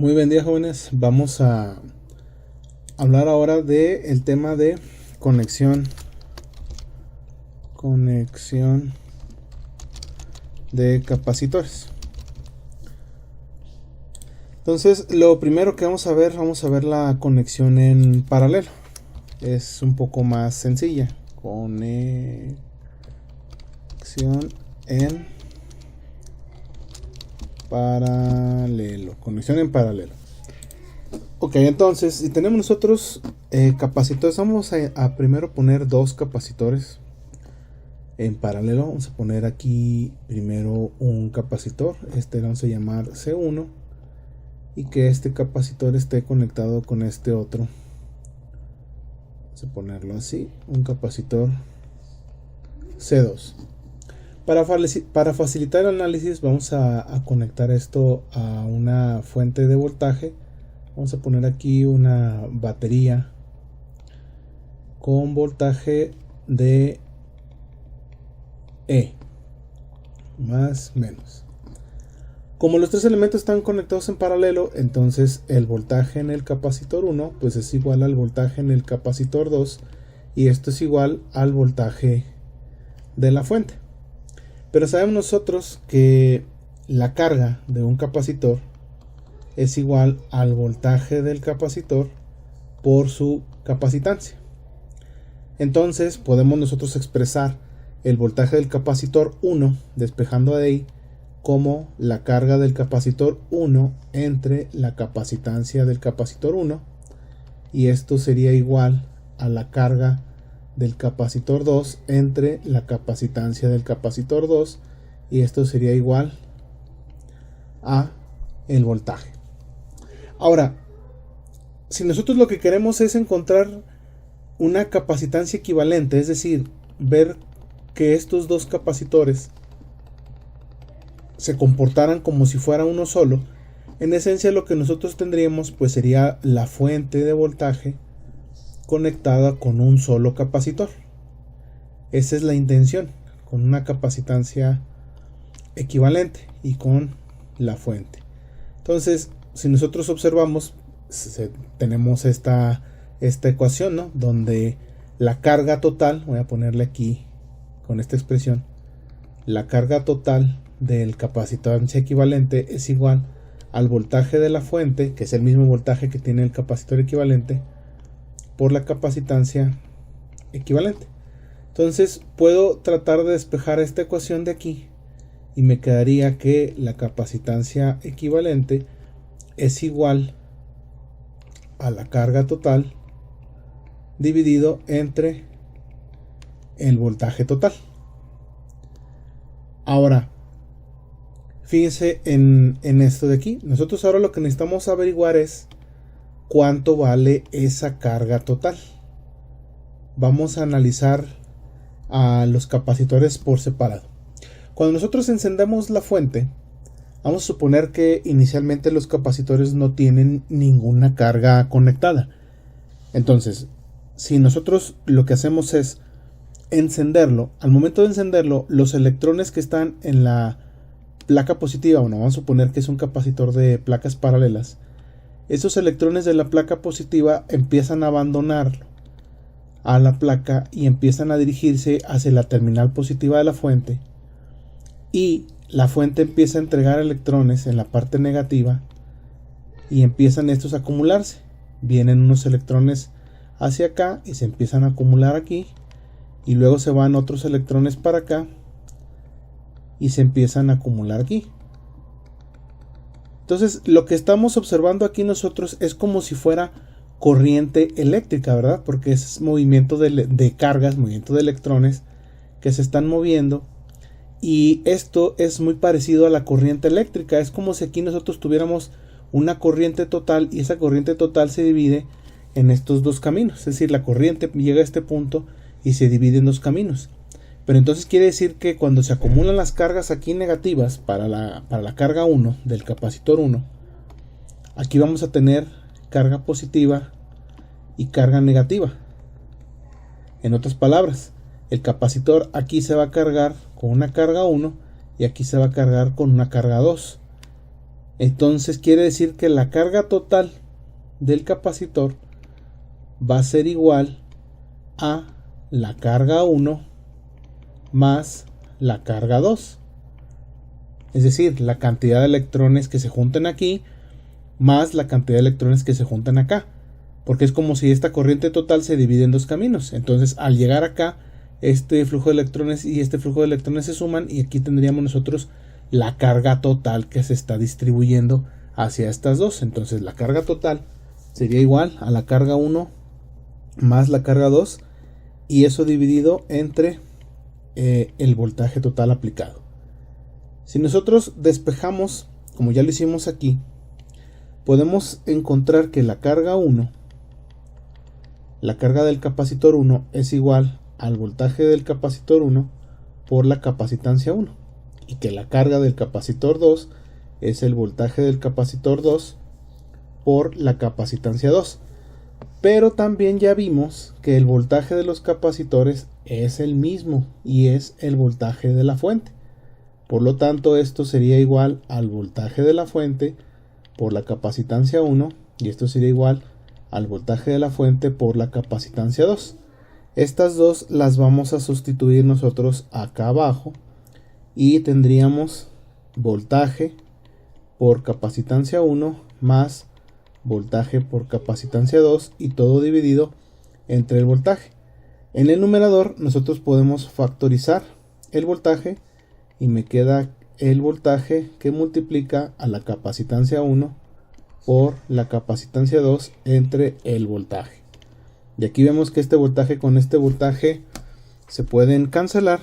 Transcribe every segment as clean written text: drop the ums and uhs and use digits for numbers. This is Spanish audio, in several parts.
Muy buen día, jóvenes. Vamos a hablar ahora del tema de conexión de capacitores. Entonces, lo primero que vamos a ver la conexión en paralelo. Es un poco más sencilla. Conexión en paralelo. Conexión en paralelo. Ok, entonces, si tenemos nosotros capacitores, vamos a primero poner dos capacitores en paralelo. Vamos a poner aquí primero un capacitor. Este lo vamos a llamar C1. Y que este capacitor esté conectado con este otro. Vamos a ponerlo así. Un capacitor C2. Para facilitar el análisis vamos a conectar esto a una fuente de voltaje. Vamos a poner aquí una batería con voltaje de E más menos. Como los tres elementos están conectados en paralelo, entonces el voltaje en el capacitor 1 pues es igual al voltaje en el capacitor 2 y esto es igual al voltaje de la fuente. Pero sabemos nosotros que la carga de un capacitor es igual al voltaje del capacitor por su capacitancia. Entonces podemos nosotros expresar el voltaje del capacitor 1, despejando de ahí, como la carga del capacitor 1 entre la capacitancia del capacitor 1, y esto sería igual a la carga del capacitor 2 entre la capacitancia del capacitor 2, y esto sería igual a el voltaje. Ahora, si nosotros lo que queremos es encontrar una capacitancia equivalente, es decir, ver que estos dos capacitores se comportaran como si fuera uno solo, en esencia lo que nosotros tendríamos pues sería la fuente de voltaje conectada con un solo capacitor. Esa es la intención, con una capacitancia equivalente y con la fuente. Entonces, si nosotros observamos, tenemos esta ecuación, ¿no? Donde la carga total, voy a ponerle aquí con esta expresión, la carga total del capacitancia equivalente es igual al voltaje de la fuente, que es el mismo voltaje que tiene el capacitor equivalente, por la capacitancia equivalente. Entonces puedo tratar de despejar esta ecuación de aquí y me quedaría que la capacitancia equivalente es igual a la carga total dividido entre el voltaje total. Ahora, fíjense en esto de aquí. Nosotros ahora lo que necesitamos averiguar es cuánto vale esa carga total. Vamos a analizar a los capacitores por separado. Cuando nosotros encendemos la fuente, vamos a suponer que inicialmente los capacitores no tienen ninguna carga conectada. Entonces, si nosotros lo que hacemos es encenderlo, al momento de encenderlo, los electrones que están en la placa positiva, bueno, vamos a suponer que es un capacitor de placas paralelas, esos electrones de la placa positiva empiezan a abandonar a la placa y empiezan a dirigirse hacia la terminal positiva de la fuente, y la fuente empieza a entregar electrones en la parte negativa y empiezan estos a acumularse. Vienen unos electrones hacia acá y se empiezan a acumular aquí, y luego se van otros electrones para acá y se empiezan a acumular aquí. Entonces lo que estamos observando aquí nosotros es como si fuera corriente eléctrica, ¿verdad? Porque es movimiento de cargas, movimiento de electrones que se están moviendo, y esto es muy parecido a la corriente eléctrica. Es como si aquí nosotros tuviéramos una corriente total y esa corriente total se divide en estos dos caminos, es decir, la corriente llega a este punto y se divide en dos caminos. Pero entonces quiere decir que cuando se acumulan las cargas aquí negativas para la carga 1 del capacitor 1, aquí vamos a tener carga positiva y carga negativa. En otras palabras, el capacitor aquí se va a cargar con una carga 1 y aquí se va a cargar con una carga 2. Entonces quiere decir que la carga total del capacitor va a ser igual a la carga 1 más la carga 2. Es decir, la cantidad de electrones que se juntan aquí más la cantidad de electrones que se juntan acá. Porque es como si esta corriente total se divide en dos caminos. Entonces, al llegar acá, este flujo de electrones y este flujo de electrones se suman y aquí tendríamos nosotros la carga total que se está distribuyendo hacia estas dos. Entonces, la carga total sería igual a la carga 1 más la carga 2 y eso dividido entre el voltaje total aplicado. Si nosotros despejamos, como ya lo hicimos aquí, podemos encontrar que la carga 1, la carga del capacitor 1 es igual al voltaje del capacitor 1 por la capacitancia 1 y que la carga del capacitor 2 es el voltaje del capacitor 2 por la capacitancia 2. Pero también ya vimos que el voltaje de los capacitores es el mismo y es el voltaje de la fuente. Por lo tanto, esto sería igual al voltaje de la fuente por la capacitancia 1 y esto sería igual al voltaje de la fuente por la capacitancia 2. Estas dos las vamos a sustituir nosotros acá abajo y tendríamos voltaje por capacitancia 1 más voltaje por capacitancia 2 y todo dividido entre el voltaje. En el numerador nosotros podemos factorizar el voltaje y me queda el voltaje que multiplica a la capacitancia 1 por la capacitancia 2 entre el voltaje. Y aquí vemos que este voltaje con este voltaje se pueden cancelar.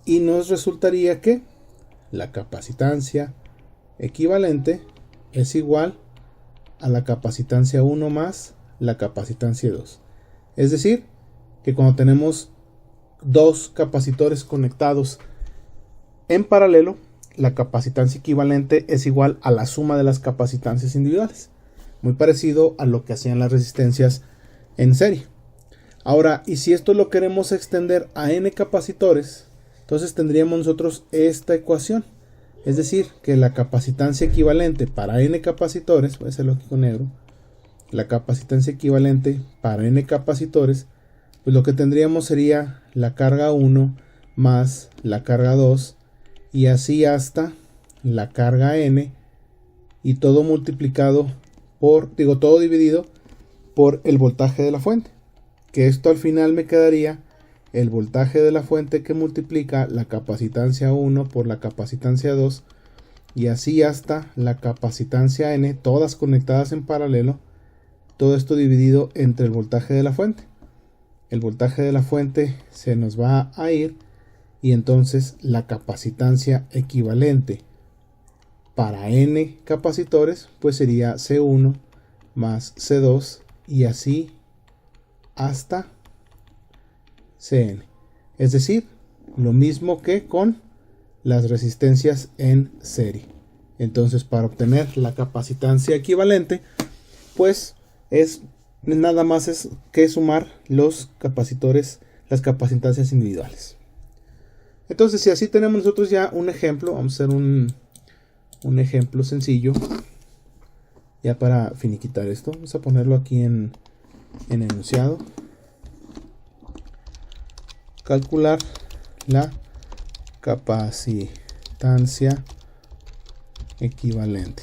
Y nos resultaría que la capacitancia equivalente es igual a la capacitancia 1 más la capacitancia 2. Es decir, que cuando tenemos dos capacitores conectados en paralelo, la capacitancia equivalente es igual a la suma de las capacitancias individuales. Muy parecido a lo que hacían las resistencias en serie. Ahora, y si esto lo queremos extender a n capacitores, entonces tendríamos nosotros esta ecuación. Es decir, que la capacitancia equivalente para n capacitores, voy a hacerlo aquí con negro, la capacitancia equivalente para n capacitores, pues lo que tendríamos sería la carga 1 más la carga 2 y así hasta la carga n y todo multiplicado por, todo dividido por el voltaje de la fuente. Que esto al final me quedaría el voltaje de la fuente que multiplica la capacitancia 1 por la capacitancia 2 y así hasta la capacitancia n, todas conectadas en paralelo, todo esto dividido entre el voltaje de la fuente. El voltaje de la fuente se nos va a ir y entonces la capacitancia equivalente para n capacitores pues sería C1 más C2 y así hasta Cn. Es decir, lo mismo que con las resistencias en serie. Entonces, para obtener la capacitancia equivalente, pues es nada más es que sumar los capacitores, las capacitancias individuales. Entonces, si así tenemos nosotros ya un ejemplo, vamos a hacer un ejemplo sencillo. Ya para finiquitar esto, vamos a ponerlo aquí en enunciado. Calcular la capacitancia equivalente.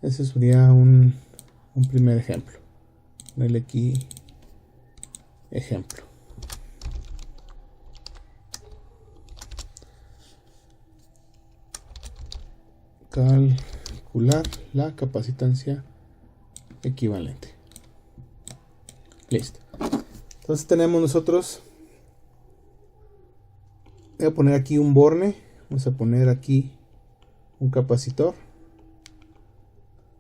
Ese sería un primer ejemplo. Ponerle aquí ejemplo. Calcular la capacitancia equivalente. Listo. Entonces tenemos nosotros, voy a poner aquí un borne, vamos a poner aquí un capacitor,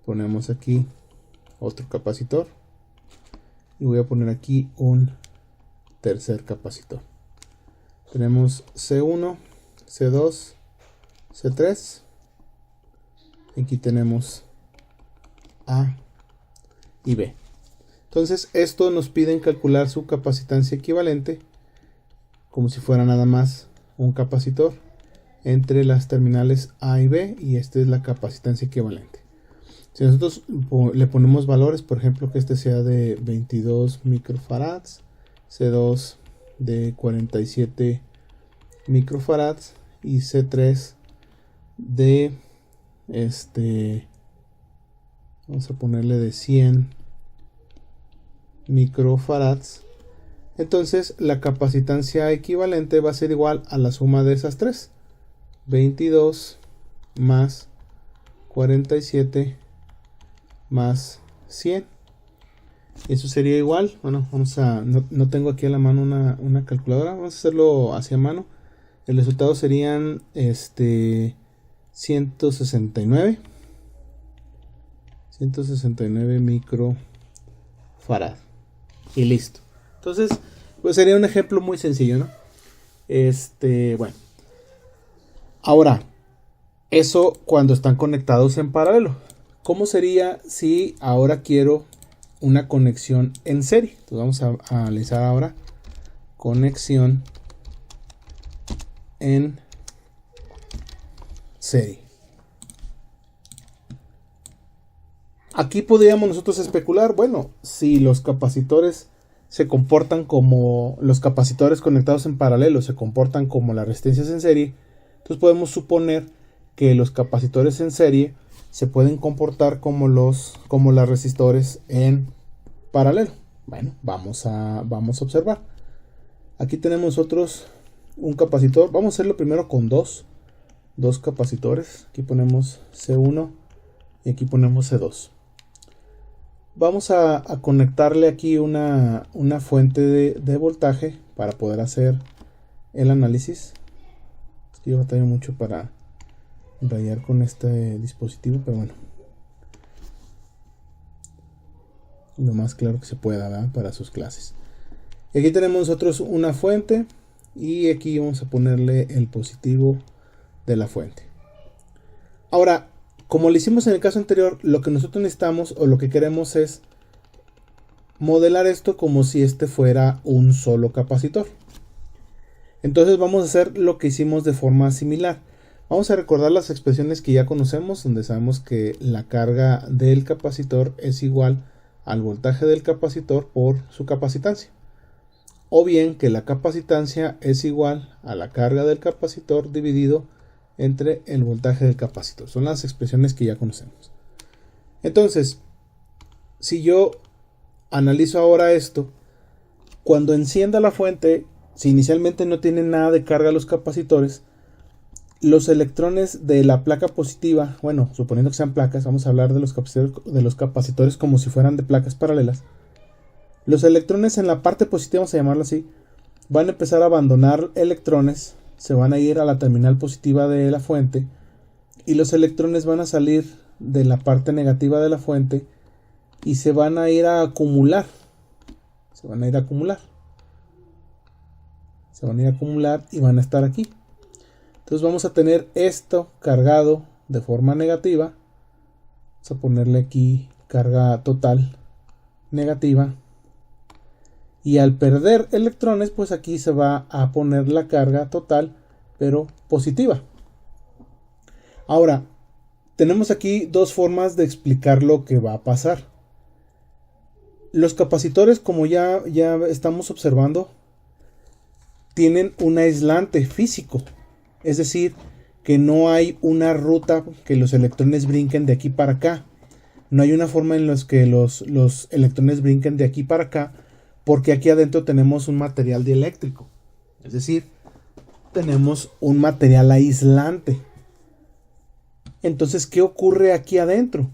ponemos aquí otro capacitor y voy a poner aquí un tercer capacitor. Tenemos C1, C2, C3, aquí tenemos A y B. Entonces esto nos piden calcular su capacitancia equivalente como si fuera nada más un capacitor entre las terminales A y B, y esta es la capacitancia equivalente. Si nosotros le ponemos valores, por ejemplo, que este sea de 22 microfarads, C2 de 47 microfarads y C3 de vamos a ponerle de 100 microfarads, entonces la capacitancia equivalente va a ser igual a la suma de esas tres, 22 más 47 más 100. Eso sería igual, bueno, no tengo aquí a la mano una calculadora, vamos a hacerlo hacia mano. El resultado serían 169 microfarad y listo. Entonces, pues sería un ejemplo muy sencillo, ¿no? Bueno. Ahora, eso cuando están conectados en paralelo. ¿Cómo sería si ahora quiero una conexión en serie? Entonces vamos a analizar ahora conexión en serie. Aquí podríamos nosotros especular, bueno, si los capacitores se comportan como los capacitores conectados en paralelo, se comportan como las resistencias en serie, entonces podemos suponer que los capacitores en serie se pueden comportar como las resistores en paralelo. Bueno, vamos a observar. Aquí tenemos nosotros un capacitor. Vamos a hacerlo primero con dos capacitores. Aquí ponemos C1 y aquí ponemos C2. Vamos a conectarle aquí una fuente de voltaje para poder hacer el análisis. Es que yo batallo mucho para rayar con este dispositivo, pero bueno, lo más claro que se pueda, ¿verdad? Para sus clases. Y aquí tenemos nosotros una fuente y aquí vamos a ponerle el positivo de la fuente. Ahora, como lo hicimos en el caso anterior, lo que nosotros necesitamos o lo que queremos es modelar esto como si este fuera un solo capacitor. Entonces vamos a hacer lo que hicimos de forma similar. Vamos a recordar las expresiones que ya conocemos, donde sabemos que la carga del capacitor es igual al voltaje del capacitor por su capacitancia. O bien que la capacitancia es igual a la carga del capacitor dividido entre el voltaje del capacitor. Son las expresiones que ya conocemos. Entonces, si yo analizo ahora esto, cuando encienda la fuente, si inicialmente no tienen nada de carga los capacitores, los electrones de la placa positiva, bueno, suponiendo que sean placas, vamos a hablar de los capacitores como si fueran de placas paralelas. Los electrones en la parte positiva, vamos a llamarlo así, van a empezar a abandonar electrones, se van a ir a la terminal positiva de la fuente y los electrones van a salir de la parte negativa de la fuente y se van a ir a acumular. Se van a ir a acumular y van a estar aquí. Entonces vamos a tener esto cargado de forma negativa. Vamos a ponerle aquí carga total negativa. Y al perder electrones, pues aquí se va a poner la carga total, pero positiva. Ahora, tenemos aquí dos formas de explicar lo que va a pasar. Los capacitores, como ya estamos observando, tienen un aislante físico. Es decir, que no hay una ruta que los electrones brinquen de aquí para acá. No hay una forma en la que los electrones brinquen de aquí para acá, porque aquí adentro tenemos un material dieléctrico. Es decir, tenemos un material aislante. Entonces, ¿qué ocurre aquí adentro?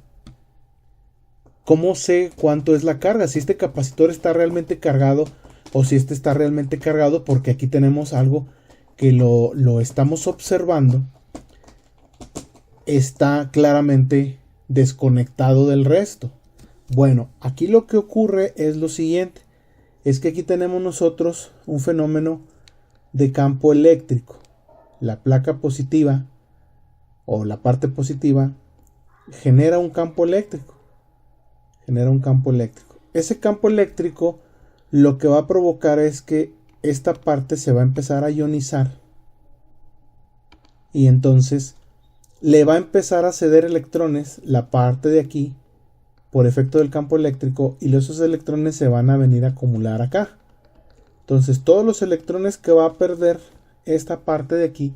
¿Cómo sé cuánto es la carga? Si este capacitor está realmente cargado o si este está realmente cargado, porque aquí tenemos algo que lo estamos observando, está claramente desconectado del resto. Bueno, aquí lo que ocurre es lo siguiente, es que aquí tenemos nosotros un fenómeno de campo eléctrico. La placa positiva o la parte positiva genera un campo eléctrico. Ese campo eléctrico lo que va a provocar es que esta parte se va a empezar a ionizar y entonces le va a empezar a ceder electrones la parte de aquí por efecto del campo eléctrico, y esos electrones se van a venir a acumular acá. Entonces todos los electrones que va a perder esta parte de aquí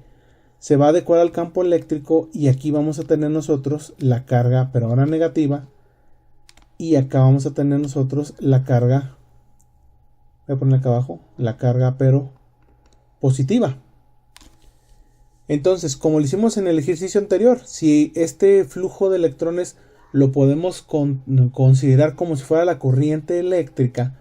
se va a adecuar al campo eléctrico, y aquí vamos a tener nosotros la carga, pero ahora negativa, y acá vamos a tener nosotros la carga, voy a poner acá abajo, la carga pero positiva. Entonces, como lo hicimos en el ejercicio anterior, si este flujo de electrones lo podemos considerar como si fuera la corriente eléctrica,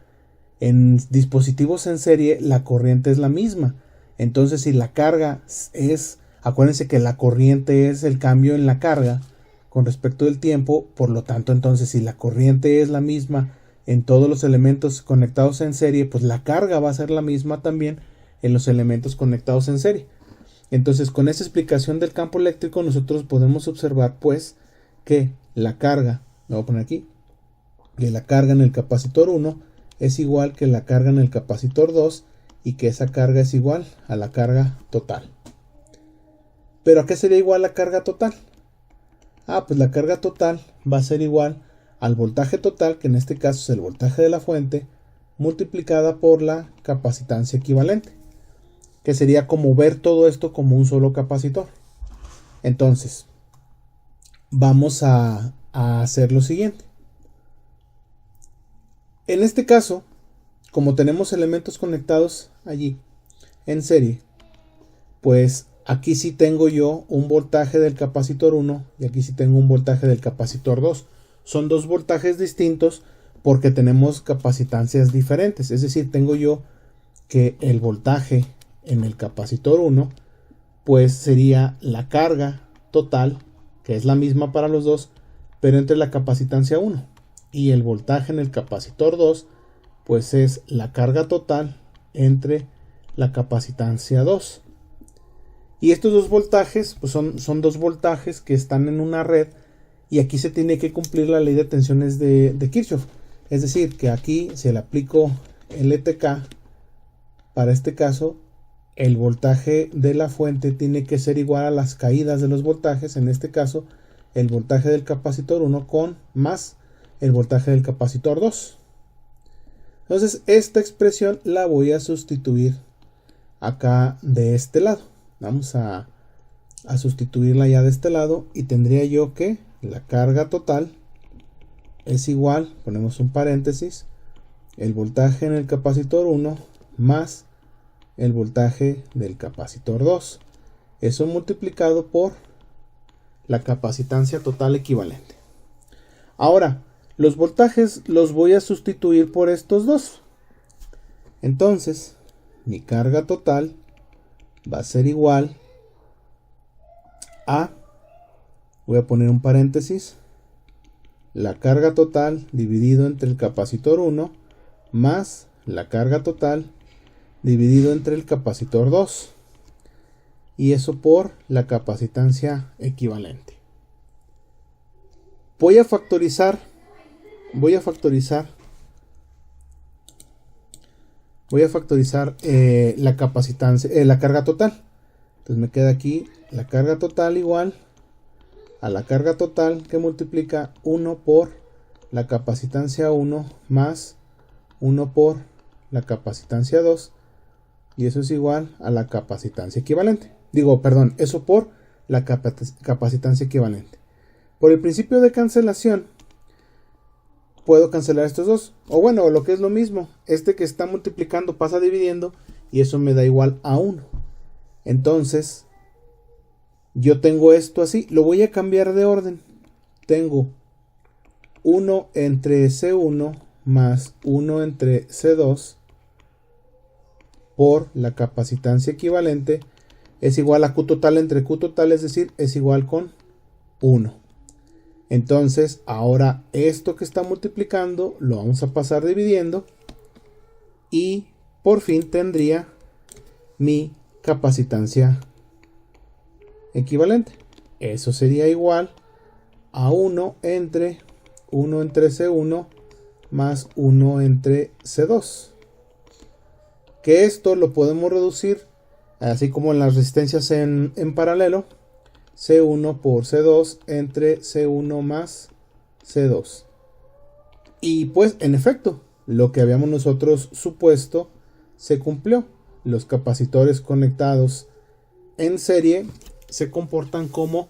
en dispositivos en serie la corriente es la misma. Entonces, si la carga es, acuérdense que la corriente es el cambio en la carga con respecto del tiempo, por lo tanto, entonces si la corriente es la misma en todos los elementos conectados en serie, pues la carga va a ser la misma también en los elementos conectados en serie. Entonces, con esa explicación del campo eléctrico, nosotros podemos observar pues que la carga, lo voy a poner aquí, que la carga en el capacitor 1 es igual que la carga en el capacitor 2, y que esa carga es igual a la carga total. ¿Pero a qué sería igual la carga total? Pues la carga total va a ser igual al voltaje total, que en este caso es el voltaje de la fuente, multiplicada por la capacitancia equivalente, que sería como ver todo esto como un solo capacitor. Entonces, vamos a hacer lo siguiente. En este caso, como tenemos elementos conectados allí en serie, pues aquí sí tengo yo un voltaje del capacitor 1 y aquí sí tengo un voltaje del capacitor 2. Son dos voltajes distintos porque tenemos capacitancias diferentes. Es decir, tengo yo que el voltaje en el capacitor 1 pues sería la carga total, que es la misma para los dos, pero entre la capacitancia 1, y el voltaje en el capacitor 2 pues es la carga total entre la capacitancia 2. Y estos dos voltajes pues son dos voltajes que están en una red, y aquí se tiene que cumplir la ley de tensiones de Kirchhoff. Es decir, que aquí si le aplico el ETK, para este caso el voltaje de la fuente tiene que ser igual a las caídas de los voltajes, en este caso el voltaje del capacitor 1 con más el voltaje del capacitor 2. Entonces esta expresión la voy a sustituir acá de este lado. Vamos a sustituirla ya de este lado, y tendría yo que la carga total es igual, ponemos un paréntesis, el voltaje en el capacitor 1 más el voltaje del capacitor 2. Eso multiplicado por la capacitancia total equivalente. Ahora, los voltajes los voy a sustituir por estos dos. Entonces, mi carga total va a ser igual a, voy a poner un paréntesis, la carga total dividido entre el capacitor 1 más la carga total dividido entre el capacitor 2, y eso por la capacitancia equivalente. Voy a factorizar la capacitancia, la carga total. Entonces me queda aquí la carga total igual a la carga total que multiplica 1 por la capacitancia 1 más 1 por la capacitancia 2, y eso es igual a la capacitancia equivalente. Eso por la capacitancia equivalente. Por el principio de cancelación, puedo cancelar estos dos. O bueno, lo que es lo mismo, este que está multiplicando pasa dividiendo, y eso me da igual a 1. Entonces, yo tengo esto así. Lo voy a cambiar de orden. Tengo 1 entre C1 más 1 entre C2 por la capacitancia equivalente es igual a Q total entre Q total, es decir, es igual con 1. Entonces, ahora esto que está multiplicando lo vamos a pasar dividiendo, y por fin tendría mi capacitancia equivalente. Eso sería igual a 1 entre C1 más 1 entre C2. Que esto lo podemos reducir así como en las resistencias en paralelo, C1 por C2 entre C1 más C2. Y pues en efecto, lo que habíamos nosotros supuesto se cumplió. Los capacitores conectados en serie se comportan como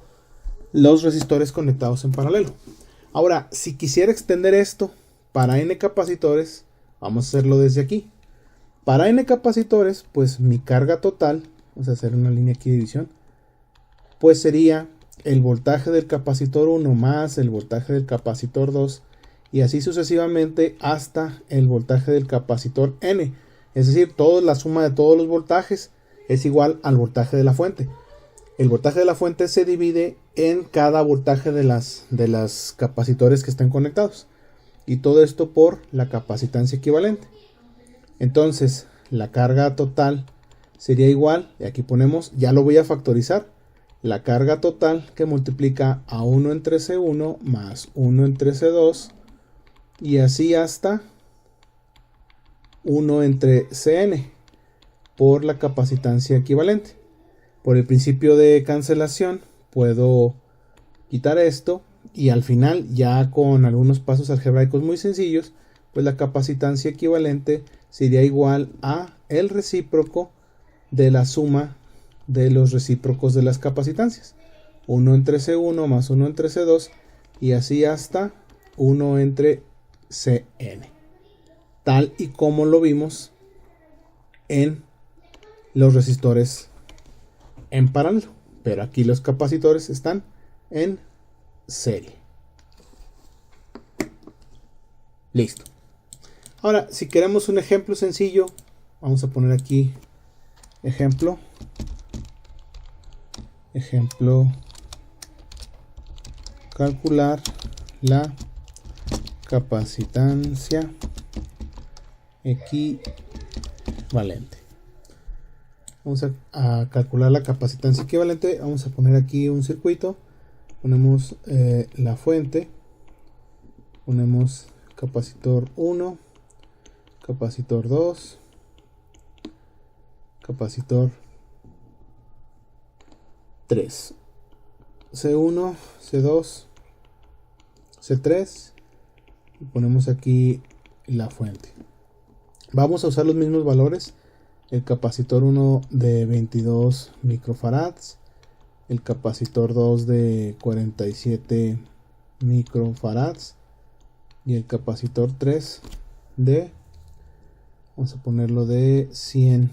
los resistores conectados en paralelo. Ahora, si quisiera extender esto para n capacitores, vamos a hacerlo desde aquí. Para n capacitores, pues mi carga total, vamos a hacer una línea aquí de división, pues sería el voltaje del capacitor 1 más el voltaje del capacitor 2 y así sucesivamente hasta el voltaje del capacitor n. Es decir, la suma de todos los voltajes es igual al voltaje de la fuente. El voltaje de la fuente se divide en cada voltaje de las capacitores que estén conectados. Y todo esto por la capacitancia equivalente. Entonces, la carga total sería igual, y aquí ponemos, ya lo voy a factorizar, la carga total que multiplica a 1 entre C1 más 1 entre C2 y así hasta 1 entre Cn por la capacitancia equivalente. Por el principio de cancelación puedo quitar esto y al final, ya con algunos pasos algebraicos muy sencillos, pues la capacitancia equivalente sería igual a el recíproco de la suma de los recíprocos de las capacitancias. 1 entre C1 más 1 entre C2 y así hasta 1 entre Cn. Tal y como lo vimos en los resistores en paralelo. Pero aquí los capacitores están en serie. Listo. Ahora, si queremos un ejemplo sencillo, vamos a poner aquí ejemplo, calcular la capacitancia equivalente. Vamos a calcular la capacitancia equivalente. Vamos a poner aquí un circuito. Ponemos la fuente. Ponemos capacitor 1, capacitor 2, capacitor 3, C1, C2, C3 y ponemos aquí la fuente. Vamos a usar los mismos valores. El capacitor 1 de 22 microfarads, el capacitor 2 de 47 microfarads y el capacitor 3 de, vamos a ponerlo de 100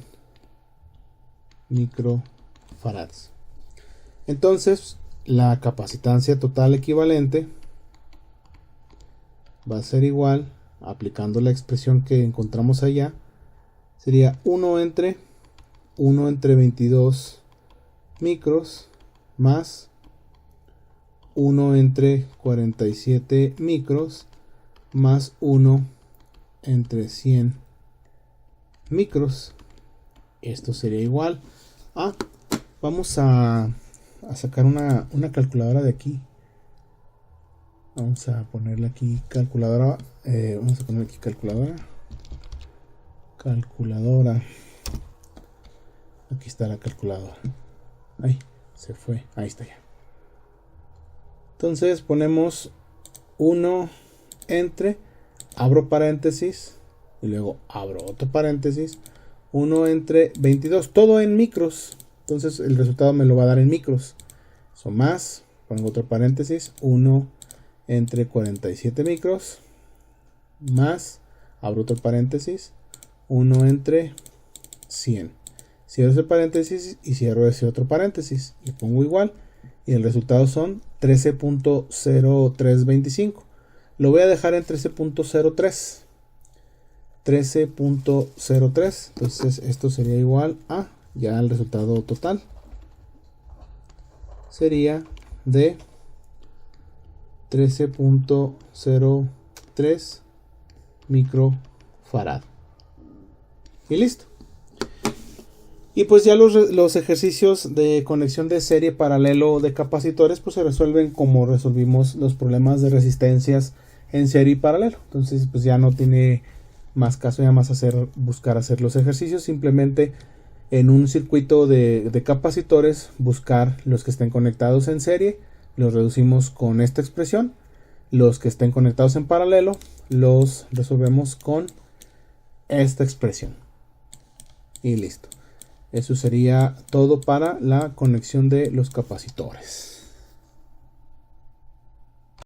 microfarads. Entonces la capacitancia total equivalente va a ser igual, aplicando la expresión que encontramos allá, sería 1 entre 22 micros más 1 entre 47 micros más 1 entre 100 micros. Esto sería igual a, vamos a sacar una calculadora de aquí. Vamos a ponerle aquí calculadora. Vamos a poner aquí calculadora. Aquí está la calculadora. Ahí se fue. Ahí está ya. Entonces ponemos 1 entre, abro paréntesis y luego abro otro paréntesis, 1 entre 22, todo en micros. Entonces el resultado me lo va a dar en micros. Eso más, pongo otro paréntesis, 1 entre 47 micros más, abro otro paréntesis, 1 entre 100. Cierro ese paréntesis y cierro ese otro paréntesis. Le pongo igual y el resultado son 13.0325. Lo voy a dejar en 13.03. 13.03. Entonces esto sería igual a, ya el resultado total sería de 13.03 microfarad. Y listo. Y pues ya los ejercicios de conexión de serie paralelo de capacitores pues se resuelven como resolvimos los problemas de resistencias en serie y paralelo. Entonces pues ya no tiene más caso, ya más buscar hacer los ejercicios. Simplemente en un circuito de capacitores, buscar los que estén conectados en serie, los reducimos con esta expresión. Los que estén conectados en paralelo, los resolvemos con esta expresión. Y listo. Eso sería todo para la conexión de los capacitores.